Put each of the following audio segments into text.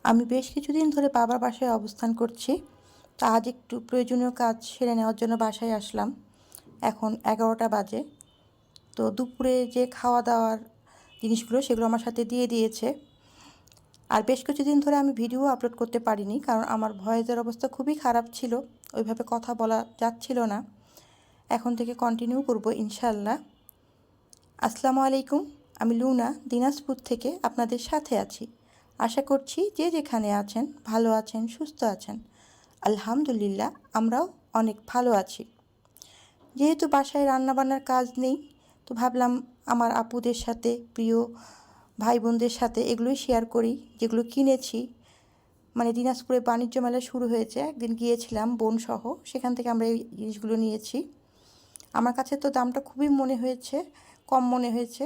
আমি বেশ কিছুদিন ধরে বাবার বাসায় অবস্থান করছি। তা আজ একটু প্রয়োজনীয় কাজ সেরে নেওয়ার জন্য বাসায় আসলাম। এখন 11টা বাজে। তো দুপুরে যে খাওয়া-দাওয়ার জিনিসগুলো সেগুলো আমার সাথে দিয়ে দিয়েছে। আর বেশ কিছুদিন ধরে আমি ভিডিও আপলোড করতে পারিনি, কারণ আমার ভয়েসের অবস্থা খুবই খারাপ ছিল। ওইভাবে কথা বলা যাচ্ছিল না। এখন থেকে কন্টিনিউ করব ইনশাআল্লাহ। আসসালামু আলাইকুম। আমি লুনা দিনাজপুর থেকে আপনাদের সাথে আছি। আশা করছি যে যেখানে আছেন ভালো আছেন, সুস্থ আছেন। আলহামদুলিল্লাহ আমরাও অনেক ভালো আছি। যেহেতু বাসায় রান্নাবান্নার কাজ নেই, তো ভাবলাম আমার আপুদের সাথে, প্রিয় ভাই বোনদের সাথে এগুলোই শেয়ার করি যেগুলো কিনেছি। মানে দিনাজপুরে বাণিজ্য মেলা শুরু হয়েছে, একদিন গিয়েছিলাম বোনসহ, সেখান থেকে আমরা এই জিনিসগুলো নিয়েছি। আমার কাছে তো দামটা খুবই কম মনে হয়েছে।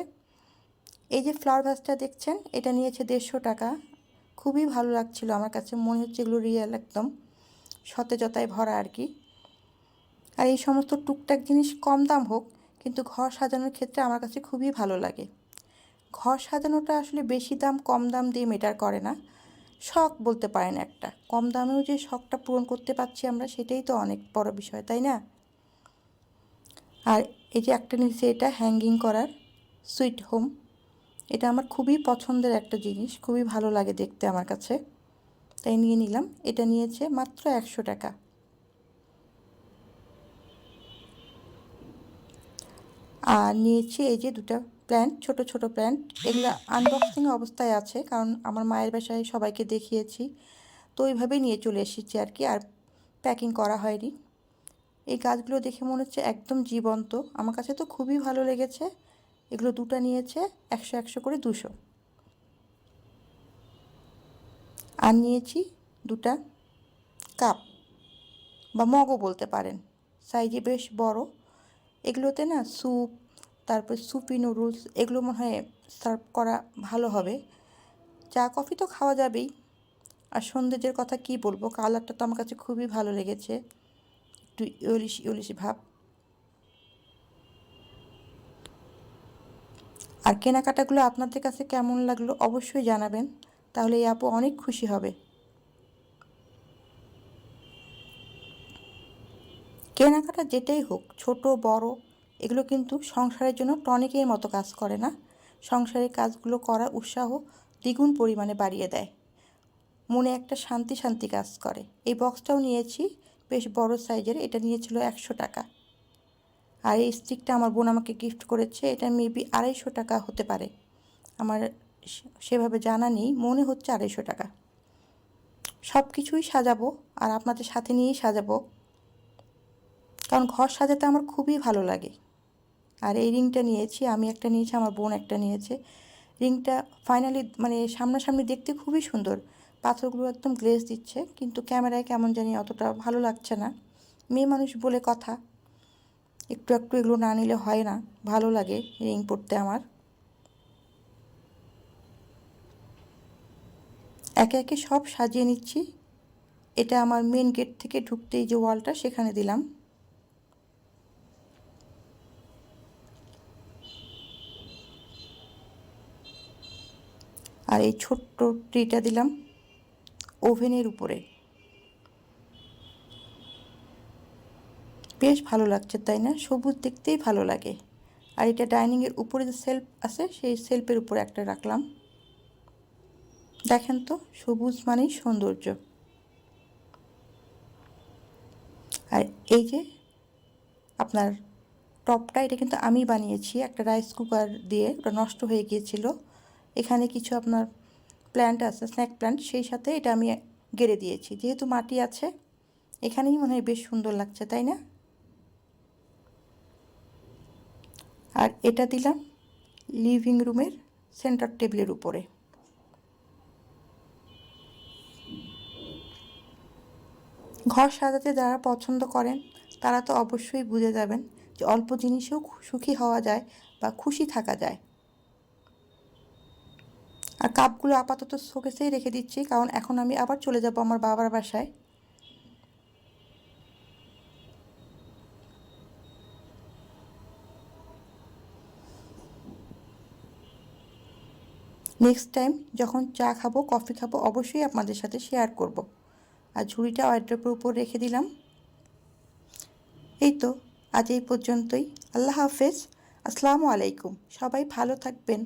এই যে ফ্লাওয়ার ভাসটা দেখছেন, এটা নিয়েছে 150 টাকা। খুবই ভালো লাগছিল আমার কাছে, মনে হচ্ছে এগুলো রিয়েল, একদম সতেজতায় ভরা আর কি। আর এই সমস্ত টুকটাক জিনিস কম দাম হোক, কিন্তু ঘর সাজানোর ক্ষেত্রে আমার কাছে খুবই ভালো লাগে। ঘর সাজানোটা আসলে বেশি দাম কম দাম দিয়ে মেটার করে না, শখ বলতে পারেন একটা। কম দামেও যে শখটা পূরণ করতে পারছি আমরা, সেটাই তো অনেক বড় বিষয়, তাই না? আর এই যে একটা নিচে, এটা হ্যাঙ্গিং করার সুইট হোম। এটা আমার খুবই পছন্দের একটা জিনিস, খুবই ভালো লাগে দেখতে আমার কাছে, তাই নিয়ে নিলাম। এটা নিয়েছে মাত্র 100 টাকা। আর নিয়েছি এই যে দুটো প্ল্যান্ট, ছোট ছোট প্ল্যান্ট। এগুলো আনবক্সিং অবস্থায় আছে, কারণ আমার মায়ের বাসায় সবাইকে দেখিয়েছি, তো ওইভাবেই নিয়ে চলে এসেছি আর কি, আর প্যাকিং করা হয়নি। এই গাছগুলো দেখে মনে হচ্ছে একদম জীবন্ত, আমার কাছে তো খুবই ভালো লেগেছে। এগুলো দুটো নিয়েছে 100 করে 200। আর নিয়েছি দুটা কাপ বা মগও বলতে পারেন, সাইজে বেশ বড়। এগুলোতে না স্যুপ, তারপর সুপি নুডলস, এগুলো মনে হয় সার্ভ করা ভালো হবে। চা কফি তো খাওয়া যাবেই। আর সৌন্দর্যের কথা কি বলবো, কালারটা তো আমার কাছে খুবই ভালো লেগেছে, একটু ইয়েলিশ ইয়েলিশ ভাব। আর কেনাকাটাগুলো আপনাদের কাছে কেমন লাগলো অবশ্যই জানাবেন, তাহলে এই আপু অনেক খুশি হবে। কেনাকাটা যেটাই হোক, ছোট বড়, এগুলো কিন্তু সংসারের জন্য টনিকের মতো কাজ করে না, সংসারের কাজগুলো করার উৎসাহ দ্বিগুণ পরিমাণে বাড়িয়ে দেয়। মনে একটা শান্তি শান্তি কাজ করে। এই বক্সটাও নিয়েছি, বেশ বড় সাইজের। এটা নিয়েছিল 100 টাকা। আর এই স্টিকটা আমার বোন আমাকে গিফট করেছে, এটা মেবি 250 টাকা হতে পারে, আমার সেভাবে জানা নেই, মনে হচ্ছে 250 টাকা। সব কিছুই সাজাবো আর আপনাদের সাথে নিয়েই সাজাবো, কারণ ঘর সাজাতে আমার খুবই ভালো লাগে। আর এই রিংটা নিয়েছি, আমি একটা নিয়েছি, আমার বোন একটা নিয়েছে। রিংটা ফাইনালি মানে সামনাসামনি দেখতে খুবই সুন্দর, পাথরগুলো একদম গ্লেজ দিচ্ছে, কিন্তু ক্যামেরায় কেমন জানি অতটা ভালো লাগছে না। মেয়ে মানুষ বলে কথা, একটু একটু এগুলো না নিলে হয় না, ভালো লাগে রিং পরতে আমার। একে একে সব সাজিয়ে নিচ্ছি। এটা আমার মেন গেট থেকে ঢুকতেই যে ওয়ালটা, সেখানে দিলাম। আর এই ছোট্ট ট্রিটা দিলাম ওভেনের উপরে। বেশ ভালো লাগছে তাই না? সবুজ দেখতেই ভালো লাগে। আর এটা ডাইনিংয়ের উপরে যে সেলফ আছে, সেই সেলফের উপরে একটা রাখলাম। দেখেন তো, সবুজ মানেই সৌন্দর্য। আর এই যে আপনার টপটা, এটা কিন্তু আমি বানিয়েছি একটা রাইস কুকার দিয়ে, ওটা নষ্ট হয়ে গিয়েছিল। এখানে কিছু আপনার প্ল্যান্ট আছে, স্ন্যাক প্ল্যান্ট, সেই সাথে এটা আমি গেড়ে দিয়েছি। যেহেতু মাটি আছে, এখানেই মনে হয় বেশ সুন্দর লাগছে, তাই না? আর এটা দিলাম লিভিং রুমের সেন্টার টেবিলের উপরে। ঘর সাজাতে যারা পছন্দ করেন, তারা তো অবশ্যই বুঝে যাবেন যে অল্প জিনিসেও সুখী হওয়া যায় বা খুশি থাকা যায়। আর কাপগুলো আপাতত শোকেসেই রেখে দিচ্ছি, কারণ এখন আমি আবার চলে যাব আমার বাবার বাসায়। নেক্সট টাইম যখন চা খাবো কফি খাবো অবশ্যই আপনাদের সাথে শেয়ার করব। আর ঝুড়িটা ওয়ারড্রপের উপর রেখে দিলাম। এই তো আজ এই পর্যন্তই। আল্লাহ হাফেজ। আসসালামু আলাইকুম। সবাই ভালো থাকবেন।